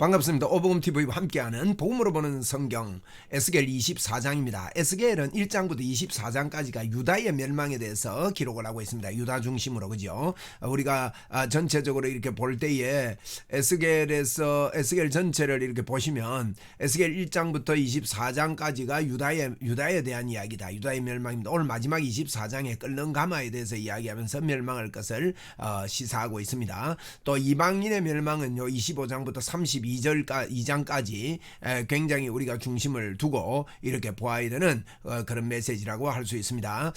반갑습니다. 오복음TV와 함께하는 복음으로 보는 성경 에스겔 24장입니다. 에스겔은 1장부터 24장까지가 유다의 멸망에 대해서 기록을 하고 있습니다. 유다 중심으로, 그죠? 우리가 전체적으로 이렇게 볼 때에 에스겔 전체를 이렇게 보시면 에스겔 1장부터 24장까지가 유다에 대한 이야기다. 유다의 멸망입니다. 오늘 마지막 24장에 끓는 가마에 대해서 이야기하면서 멸망할 것을 시사하고 있습니다. 또 이방인의 멸망은 25장부터 32장까지 굉장히 우리가 중심을 두고 이렇게 보아야 되는 그런 메시지라고 할 수 있습니다.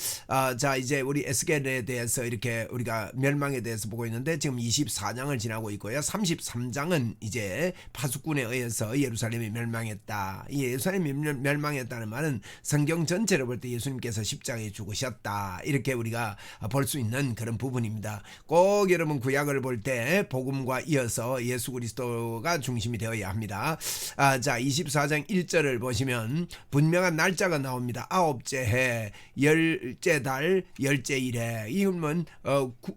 자, 이제 우리 에스겔에 대해서 이렇게 우리가 멸망에 대해서 보고 있는데 지금 24장을 지나고 있고요. 33장은 이제 파수꾼에 의해서 예루살렘이 멸망했다. 이 예루살렘이 멸망했다는 말은 성경 전체를 볼 때 예수님께서 십자가에 죽으셨다, 이렇게 우리가 볼 수 있는 그런 부분입니다. 꼭 여러분 구약을 볼 때 복음과 이어서 예수 그리스도가 중심이 되어야 합니다. 자, 24장 1절을 보시면 분명한 날짜가 나옵니다. 아홉째 해, 열째 달, 열째 일에. 이건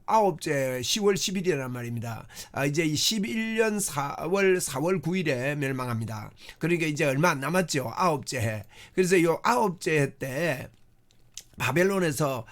아홉째 10월 10일이란 말입니다. 이제 11년 4월 9일에 멸망합니다. 그러니까 이제 얼마 안 남았죠. 아홉째 해. 그래서 요 아홉째 해 때 바벨론에서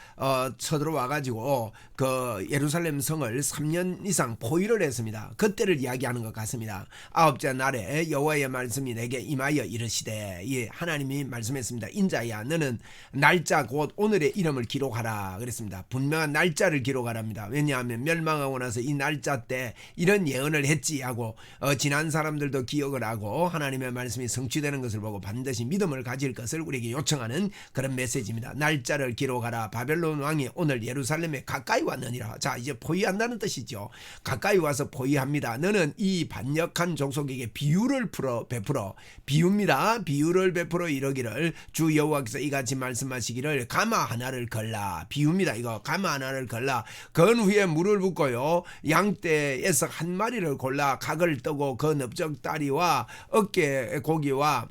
쳐들어와 가지고 그 예루살렘 성을 3년 이상 포위를 했습니다. 그때를 이야기하는 것 같습니다. 아홉째 날에 여호와의 말씀이 내게 임하여 이르시되, 예, 하나님이 말씀했습니다. 인자야, 너는 날짜 곧 오늘의 이름을 기록하라 그랬습니다. 분명한 날짜를 기록하랍니다. 왜냐하면 멸망하고 나서 이 날짜 때 이런 예언을 했지 하고 지난 사람들도 기억을 하고 하나님의 말씀이 성취되는 것을 보고 반드시 믿음을 가질 것을 우리에게 요청하는 그런 메시지입니다. 날짜를 기록하라. 바벨론 왕이 오늘 예루살렘에 가까이 왔느니라. 자, 이제 포위한다는 뜻이죠. 가까이 와서 포위합니다. 너는 이 반역한 족속에게 비유를 베풀어 비유입니다. 비유를 베풀어 이러기를, 주 여호와께서 이같이 말씀하시기를, 가마 하나를 걸라. 비유입니다. 이거 가마 하나를 걸라. 건 후에 물을 붓고요, 양떼에서 한 마리를 골라 각을 뜨고 그 넓적다리와 어깨 고기와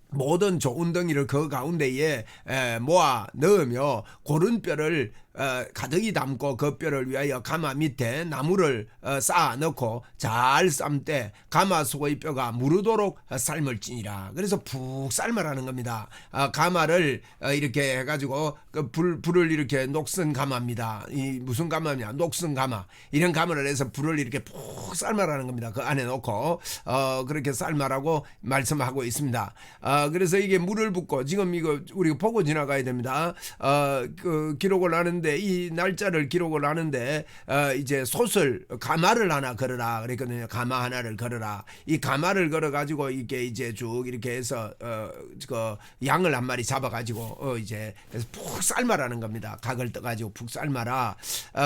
모든 좋은 덩이를 그 가운데에 모아 넣으며 고른 뼈를 가득히 담고 그 뼈를 위하여 가마 밑에 나무를 쌓아 넣고 잘 삶되 가마 속의 뼈가 무르도록 삶을지니라. 그래서 푹 삶으라는 겁니다. 가마를 이렇게 해가지고 그 불을 이렇게 녹슨 가마입니다. 이 무슨 가마냐? 녹슨 가마. 이런 가마를 해서 불을 이렇게 푹 삶으라는 겁니다. 그 안에 넣고 그렇게 삶으라고 말씀하고 있습니다. 그래서 이게 물을 붓고, 지금 이거 우리가 보고 지나가야 됩니다. 그 기록을 하는데, 이 날짜를 기록을 하는데 이제 솥을, 가마를 하나 걸어라 그랬거든요. 가마 하나를 걸어라. 이 가마를 걸어 가지고 이게 이제 쭉 이렇게 해서 그 양을 한 마리 잡아 가지고 이제 푹 삶아라는 겁니다. 각을 떠 가지고 푹 삶아라.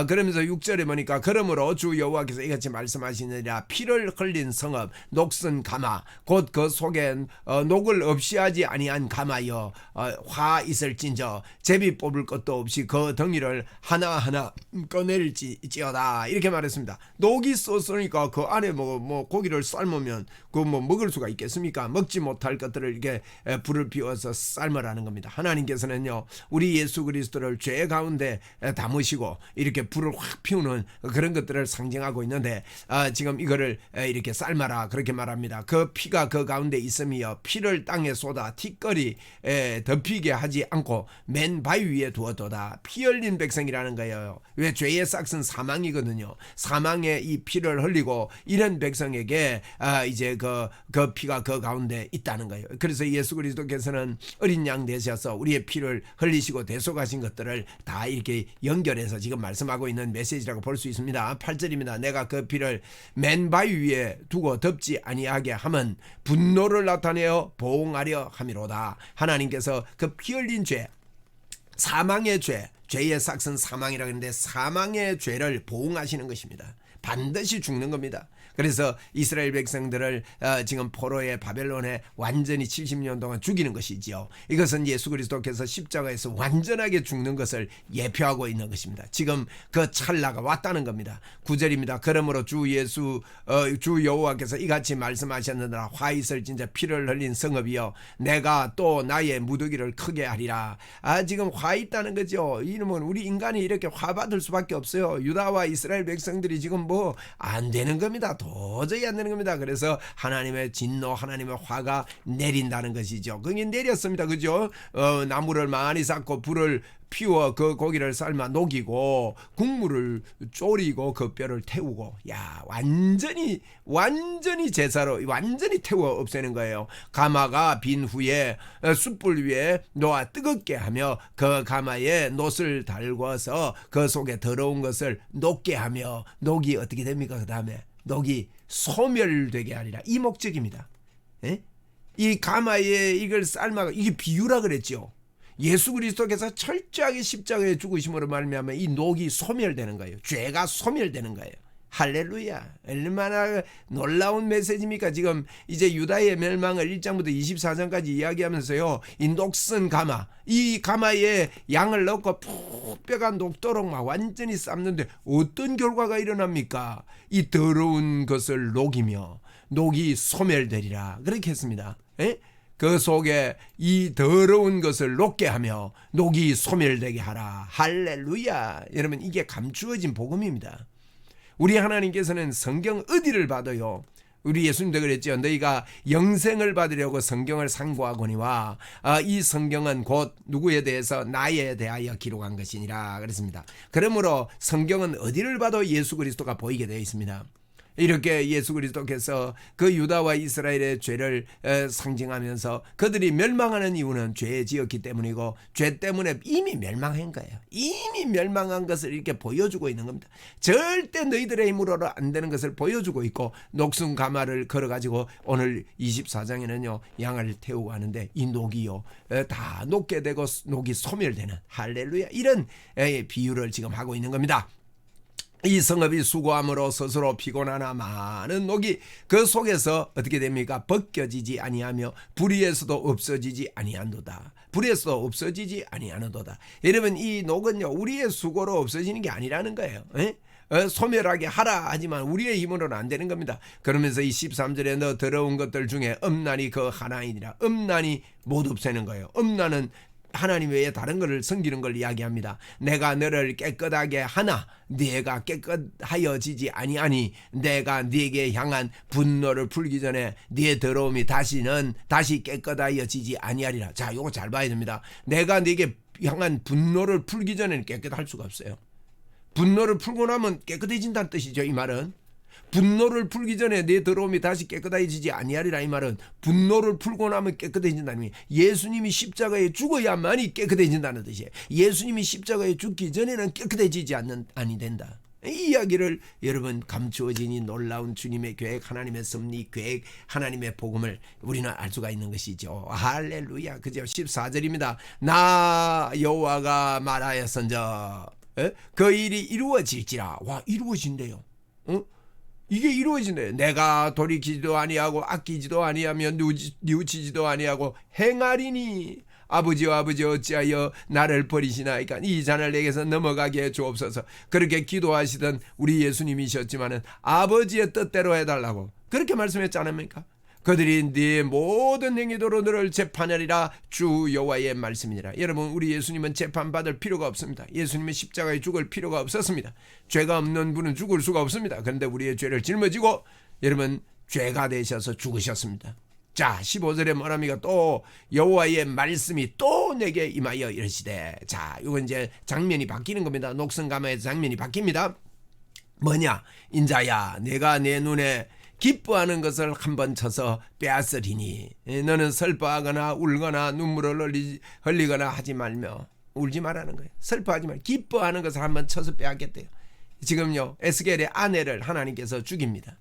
그러면서 6절에 보니까, 그러므로 주 여호와께서 이같이 말씀하시느니라. 피를 흘린 성읍 녹슨 가마 곧 그 속에 녹을 없이 하지 아니한 가마여 화 있을진저 제비 뽑을 것도 없이 그 덩이를 하나하나 꺼낼지어다, 이렇게 말했습니다. 녹이 썼으니까 그 안에 뭐 고기를 삶으면 그 뭐 먹을 수가 있겠습니까? 먹지 못할 것들을 이렇게 불을 피워서 삶으라는 겁니다. 하나님께서는요, 우리 예수 그리스도를 죄 가운데 담으시고 이렇게 불을 확 피우는 그런 것들을 상징하고 있는데, 지금 이거를 이렇게 삶아라 그렇게 말합니다. 그 피가 그 가운데 있으며 피를 땅에 쏟아 티끌이 덮이게 하지 않고 맨 바위 위에 두었도다. 피 흘린 백성이라는 거예요. 왜? 죄의 싹은 사망이거든요. 사망의 이 피를 흘리고 이런 백성에게 이제 그 피가 그 가운데 있다는 거예요. 그래서 예수 그리스도께서는 어린 양 되셔서 우리의 피를 흘리시고 대속하신 것들을 다 이렇게 연결해서 지금 말씀하고 있는 메시지라고 볼 수 있습니다. 8절입니다. 내가 그 피를 맨 바위 위에 두고 덮지 아니하게 하면 분노를 나타내어 보응하려 함이로다. 하나님께서 그 피 흘린 죄, 사망의 죄의 삭은 사망이라고 했는데, 사망의 죄를 보응하시는 것입니다. 반드시 죽는 겁니다. 그래서 이스라엘 백성들을 지금 포로의 바벨론에 완전히 70년 동안 죽이는 것이지요. 이것은 예수 그리스도께서 십자가에서 완전하게 죽는 것을 예표하고 있는 것입니다. 지금 그 찰나가 왔다는 겁니다. 9절입니다. 그러므로 주 여호와께서 이같이 말씀하셨느니라. 화 있을진저 피를 흘린 성읍이여, 내가 또 나의 무더기를 크게 하리라. 지금 화 있다는 거죠. 이놈은 우리 인간이 이렇게 화 받을 수밖에 없어요. 유다와 이스라엘 백성들이 지금 뭐 안 되는 겁니다. 도저히 안 되는 겁니다. 그래서 하나님의 진노, 하나님의 화가 내린다는 것이죠. 그게 내렸습니다. 그죠? 나무를 많이 쌓고 불을 피워 그 고기를 삶아 녹이고 국물을 졸이고 그 뼈를 태우고, 야, 완전히 제사로 완전히 태워 없애는 거예요. 가마가 빈 후에 숯불 위에 놓아 뜨겁게 하며 그 가마에 놋을 달궈서 그 속에 더러운 것을 녹게 하며, 녹이 어떻게 됩니까? 그 다음에 녹이 소멸되게 하리라. 이 목적입니다. 에? 이 가마에 이걸 삶아가, 이게 비유라 그랬죠. 예수 그리스도께서 철저하게 십자가에 죽으심으로 말미암아 이 녹이 소멸되는 거예요. 죄가 소멸되는 거예요. 할렐루야. 얼마나 놀라운 메시지입니까? 지금 이제 유다의 멸망을 1장부터 24장까지 이야기하면서요, 이 녹슨 가마, 이 가마에 양을 넣고 푹 뼈가 녹도록 막 완전히 삶는데 어떤 결과가 일어납니까? 이 더러운 것을 녹이며 녹이 소멸되리라. 그렇게 했습니다. 에? 그 속에 이 더러운 것을 녹게 하며 녹이 소멸되게 하라. 할렐루야. 여러분, 이게 감추어진 복음입니다. 우리 하나님께서는 성경 어디를 봐도요, 우리 예수님도 그랬죠. 너희가 영생을 받으려고 성경을 상고하거니와 이 성경은 곧 누구에 대해서 나에 대하여 기록한 것이니라 그랬습니다. 그러므로 성경은 어디를 봐도 예수 그리스도가 보이게 되어 있습니다. 이렇게 예수 그리스도께서 그 유다와 이스라엘의 죄를 상징하면서 그들이 멸망하는 이유는 죄에 지었기 때문이고, 죄 때문에 이미 멸망한 거예요. 이미 멸망한 것을 이렇게 보여주고 있는 겁니다. 절대 너희들의 힘으로는 안 되는 것을 보여주고 있고, 녹슨 가마를 걸어가지고 오늘 24장에는요 양을 태우고 하는데 이 녹이요 다 녹게 되고 녹이 소멸되는, 할렐루야, 이런 비유를 지금 하고 있는 겁니다. 이 성읍이 수고함으로 스스로 피곤하나 많은 녹이 그 속에서 어떻게 됩니까? 벗겨지지 아니하며 불의에서도 없어지지 아니하노다. 불에서 없어지지 아니하노도다. 여러분, 이 녹은요 우리의 수고로 없어지는 게 아니라는 거예요. 소멸하게 하라 하지만 우리의 힘으로는 안 되는 겁니다. 그러면서 이 13절에 너 더러운 것들 중에 음란이 그 하나이니라. 음란이 못 없애는 거예요. 음란은 하나님 외에 다른 것을 섬기는 걸 이야기합니다. 내가 너를 깨끗하게 하나 네가 깨끗하여지지 아니하니 내가 네게 향한 분노를 풀기 전에 네 더러움이 다시 깨끗하여지지 아니하리라. 자, 요거 잘 봐야 됩니다. 내가 네게 향한 분노를 풀기 전에는 깨끗할 수가 없어요. 분노를 풀고 나면 깨끗해진다는 뜻이죠. 이 말은 분노를 풀기 전에 내 더러움이 다시 깨끗해지지 아니하리라. 이 말은 분노를 풀고 나면 깨끗해진다는 의미. 예수님이 십자가에 죽어야만이 깨끗해진다는 뜻이에요. 예수님이 십자가에 죽기 전에는 깨끗해지지 아니 된다. 이 이야기를 여러분, 감추어진 이 놀라운 주님의 계획, 하나님의 섭리 계획, 하나님의 복음을 우리는 알 수가 있는 것이죠. 할렐루야. 그죠? 14절입니다. 나 여호와가 말하였은저 그 일이 이루어질지라. 와, 이루어진대요. 이게 이루어지네. 내가 돌이키지도 아니하고 아끼지도 아니하며 뉘우치지도 아니하고 행하리니 아버지와 아버지 어찌하여 나를 버리시나이까. 이 잔을 내게서 넘어가게 해 주옵소서. 그렇게 기도하시던 우리 예수님이셨지만은 아버지의 뜻대로 해달라고 그렇게 말씀했지 않습니까? 그들이 네 모든 행위도로 너를 재판하리라. 주 여호와의 말씀이니라. 여러분, 우리 예수님은 재판받을 필요가 없습니다. 예수님은 십자가에 죽을 필요가 없었습니다. 죄가 없는 분은 죽을 수가 없습니다. 그런데 우리의 죄를 짊어지고 여러분 죄가 되셔서 죽으셨습니다. 자, 15절에 뭐랍니까? 또 여호와의 말씀이 또 내게 임하여 이르시되. 자, 이건 이제 장면이 바뀌는 겁니다. 녹슨 가마에서 장면이 바뀝니다. 뭐냐? 인자야, 내가 내 눈에 기뻐하는 것을 한번 쳐서 빼앗으리니 너는 슬퍼하거나 울거나 눈물을 흘리거나 하지 말며. 울지 말라는 거예요. 슬퍼하지 말고 기뻐하는 것을 한번 쳐서 빼앗겠대요. 지금요 에스겔의 아내를 하나님께서 죽입니다.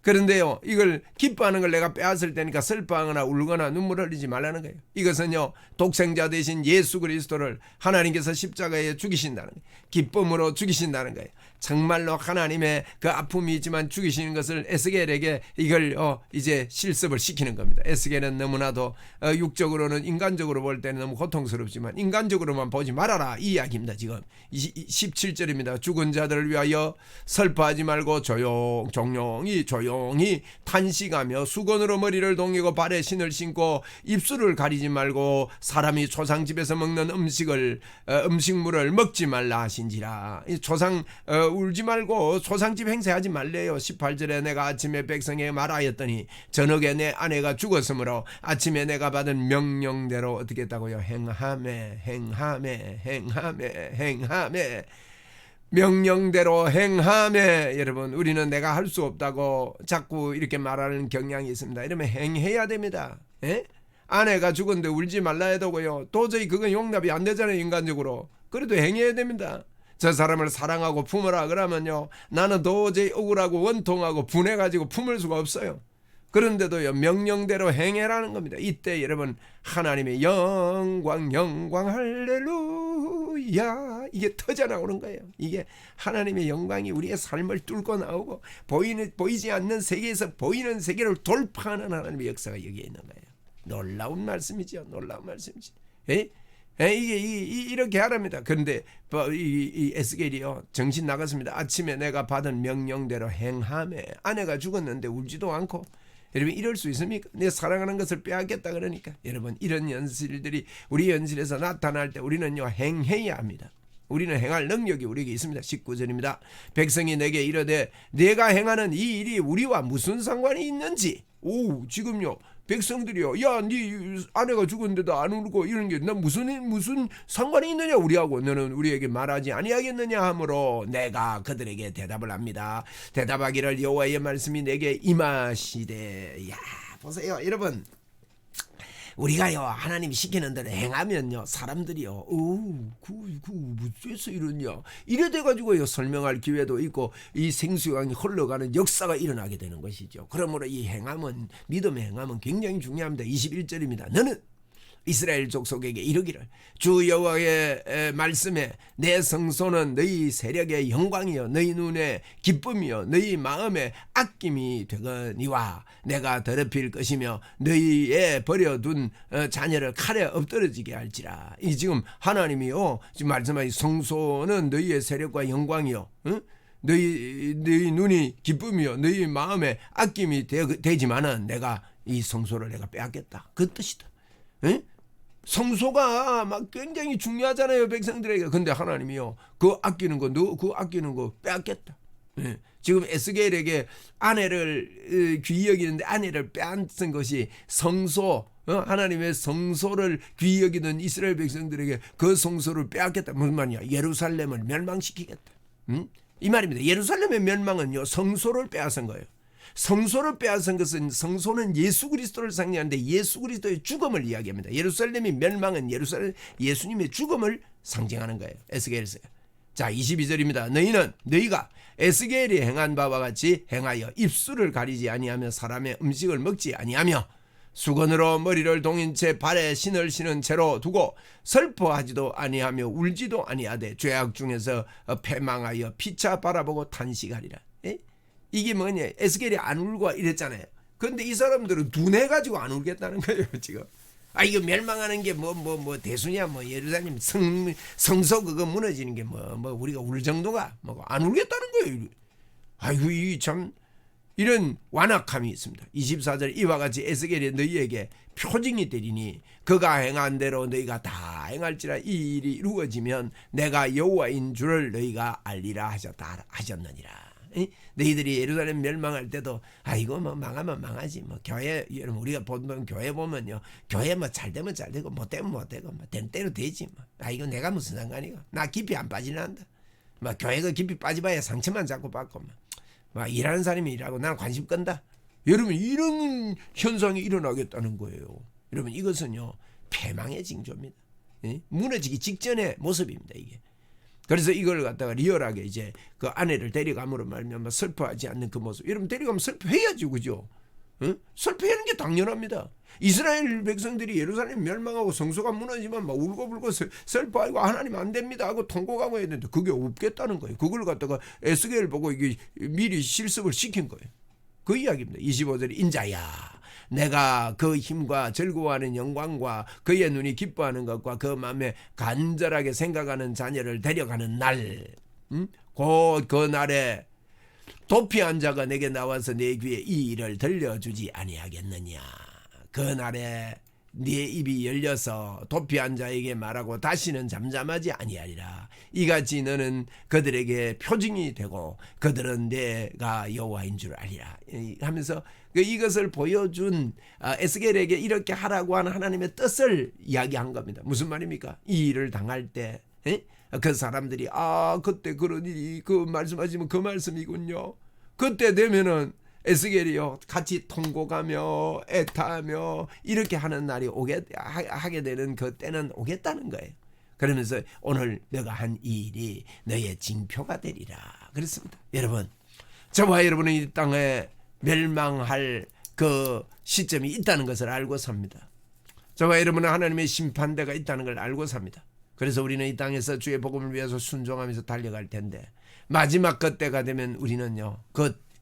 그런데요, 이걸 기뻐하는 걸 내가 빼앗을 테니까 슬퍼하거나 울거나 눈물 흘리지 말라는 거예요. 이것은요 독생자 되신 예수 그리스도를 하나님께서 십자가에 죽이신다는 거예요. 기쁨으로 죽이신다는 거예요. 정말로 하나님의 그 아픔이 있지만 죽이시는 것을 에스겔에게 이걸 이제 실습을 시키는 겁니다. 에스겔은 너무나도 육적으로는, 인간적으로 볼 때는 너무 고통스럽지만 인간적으로만 보지 말아라, 이 이야기입니다. 지금 17절입니다. 죽은 자들을 위하여 슬퍼하지 말고 종용히 조용히 탄식하며 수건으로 머리를 동이고 발에 신을 신고 입술을 가리지 말고 사람이 조상집에서 먹는 음식물을 먹지 말라 하신지라. 이 조상 울지 말고 조상집 행세하지 말래요. 18절에 내가 아침에 백성에게 말하였더니 저녁에 내 아내가 죽었으므로 아침에 내가 받은 명령대로 어떻게 했다고요? 행하매 명령대로 행하매. 여러분, 우리는 내가 할 수 없다고 자꾸 이렇게 말하는 경향이 있습니다. 이러면 행해야 됩니다. 에? 아내가 죽었는데 울지 말라 해도고요, 도저히 그건 용납이 안 되잖아요, 인간적으로. 그래도 행해야 됩니다. 저 사람을 사랑하고 품으라 그러면요, 나는 도저히 억울하고 원통하고 분해가지고 품을 수가 없어요. 그런데도요, 명령대로 행해라는 겁니다. 이때 여러분, 하나님의 영광 할렐루야, 이게 터져 나오는 거예요. 이게 하나님의 영광이 우리의 삶을 뚫고 나오고 보이지 않는 세계에서 보이는 세계를 돌파하는 하나님의 역사가 여기에 있는 거예요. 놀라운 말씀이죠. 놀라운 말씀이죠. 이게 이렇게 하랍니다. 그런데 이 에스겔이요, 정신 나갔습니다. 아침에 내가 받은 명령대로 행하매. 아내가 죽었는데 울지도 않고. 여러분, 이럴 수 있습니까? 내 사랑하는 것을 빼앗겠다 그러니까. 여러분, 이런 현실들이 우리 현실에서 나타날 때 우리는요, 행해야 합니다. 우리는 행할 능력이 우리에게 있습니다. 19절입니다. 백성이 내게 이르되 내가 행하는 이 일이 우리와 무슨 상관이 있는지. 지금요, 백성들이요, 야, 네 아내가 죽었는데도 안 울고 이런 게 나 무슨 상관이 있느냐 우리하고. 너는 우리에게 말하지 아니하겠느냐 하므로 내가 그들에게 대답을 합니다. 대답하기를 여호와의 말씀이 내게 임하시되. 야, 보세요 여러분, 우리가요, 하나님이 시키는 대로 행하면요, 사람들이요, 무슨 이러냐 이래 돼가지고요, 설명할 기회도 있고 이 생수강이 흘러가는 역사가 일어나게 되는 것이죠. 그러므로 이 행함은, 믿음의 행함은 굉장히 중요합니다. 21절입니다. 너는 이스라엘 족속에게 이르기를 주 여호와의 말씀에 내 성소는 너희 세력의 영광이요 너희 눈에 기쁨이요 너희 마음에 아낌이 되거니와 내가 더럽힐 것이며 너희의 버려둔 자녀를 칼에 엎드러지게 할지라. 이 지금 하나님이요, 지금 말씀하신 성소는 너희의 세력과 영광이요, 너희 눈이 기쁨이요 너희 마음에 아낌이 되지만은 내가 이 성소를 내가 빼앗겠다, 그 뜻이다. 성소가 막 굉장히 중요하잖아요, 백성들에게. 근데 하나님이요, 그 아끼는 거 빼앗겠다. 지금 에스겔에게 아내를 귀히 여기는데 아내를 빼앗은 것이 성소, 하나님의 성소를 귀히 여기던 이스라엘 백성들에게 그 성소를 빼앗겠다. 무슨 말이냐? 예루살렘을 멸망시키겠다. 이 말입니다. 예루살렘의 멸망은요, 성소를 빼앗은 거예요. 성소를 빼앗은 것은, 성소는 예수 그리스도를 상징하는데 예수 그리스도의 죽음을 이야기합니다. 예루살렘의 멸망은 예수님의 죽음을 상징하는 거예요, 에스겔에서. 자, 22절입니다. 너희가 에스겔이 행한 바와 같이 행하여 입술을 가리지 아니하며 사람의 음식을 먹지 아니하며 수건으로 머리를 동인 채 발에 신을 신은 채로 두고 슬퍼하지도 아니하며 울지도 아니하되 죄악 중에서 패망하여 피차 바라보고 탄식하리라. 이게 뭐냐, 에스겔이 안 울고 이랬잖아요. 그런데 이 사람들은 둔해가지고 안 울겠다는 거예요, 지금. 이거 멸망하는 게 대수냐, 예루살렘 성소 그거 무너지는 게 우리가 울 정도가 안 울겠다는 거예요. 아이고, 이 참 이런 완악함이 있습니다. 24절, 이와 같이 에스겔이 너희에게 표징이 되리니 그가 행한 대로 너희가 다 행할지라. 이 일이 이루어지면 내가 여호와인 줄을 너희가 알리라 하셨느니라. 너희들이 예루살렘 멸망할 때도 이거 망하면 망하지, 교회, 여러분, 우리가 보면 교회 보면요, 교회 잘 되면 잘 되고 못 되면 못 되고 된 대로 되지. 이거 내가 무슨 상관이고, 나 깊이 안 빠지란다. 교회가 깊이 빠져봐야 상처만 자꾸 받고 일하는 사람이 일하고 나는 관심 끈다. 여러분, 이런 현상이 일어나겠다는 거예요. 여러분, 이것은요, 패망의 징조입니다. 무너지기 직전의 모습입니다, 이게. 그래서 이걸 갖다가 리얼하게 이제 그 아내를 데려감으로 말미암아 슬퍼하지 않는 그 모습. 여러분, 데려가면 슬퍼해야죠, 그죠? 슬퍼하는 게 당연합니다. 이스라엘 백성들이 예루살렘 멸망하고 성소가 무너지면 울고불고 슬퍼하고 하나님 안 됩니다 하고 통곡하고 해야 되는데 그게 없겠다는 거예요. 그걸 갖다가 에스겔 보고 이게 미리 실습을 시킨 거예요. 그 이야기입니다. 25절에 인자야, 내가 그 힘과 즐거워하는 영광과 그의 눈이 기뻐하는 것과 그 마음에 간절하게 생각하는 자녀를 데려가는 날, 곧 그 날에 도피한 자가 내게 나와서 내 귀에 이 일을 들려주지 아니하겠느냐. 그날에 네 입이 열려서 도피한 자에게 말하고 다시는 잠잠하지 아니하리라. 이같이 너는 그들에게 표징이 되고 그들은 내가 여호와인 줄 알리라 하면서 이것을 보여준 에스겔에게 이렇게 하라고 하는 하나님의 뜻을 이야기한 겁니다. 무슨 말입니까? 이 일을 당할 때 그 사람들이 그때 그런 일이 그 말씀하시면 그 말씀이군요. 그때 되면은 에스겔이요 같이 통곡하며 애타하며 이렇게 하는 날이 하게 되는 그 때는 오겠다는 거예요. 그러면서 오늘 너가 한 이 일이 너의 징표가 되리라 그랬습니다. 여러분, 저와 여러분은 이 땅에 멸망할 그 시점이 있다는 것을 알고 삽니다. 저와 여러분은 하나님의 심판대가 있다는 걸 알고 삽니다. 그래서 우리는 이 땅에서 주의 복음을 위해서 순종하면서 달려갈 텐데 마지막 그때가 되면 우리는요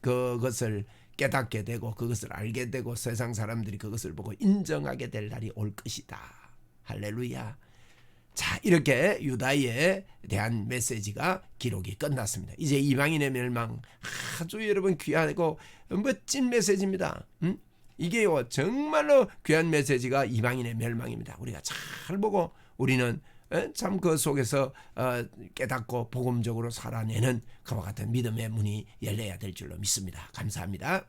그것을 깨닫게 되고 그것을 알게 되고 세상 사람들이 그것을 보고 인정하게 될 날이 올 것이다. 할렐루야. 자, 이렇게 유다에 대한 메시지가 기록이 끝났습니다. 이제 이방인의 멸망, 아주 여러분 귀하고 멋진 메시지입니다. 이게요 정말로 귀한 메시지가 이방인의 멸망입니다. 우리가 잘 보고 우리는 참 그 속에서 깨닫고 복음적으로 살아내는 그와 같은 믿음의 문이 열려야 될 줄로 믿습니다. 감사합니다.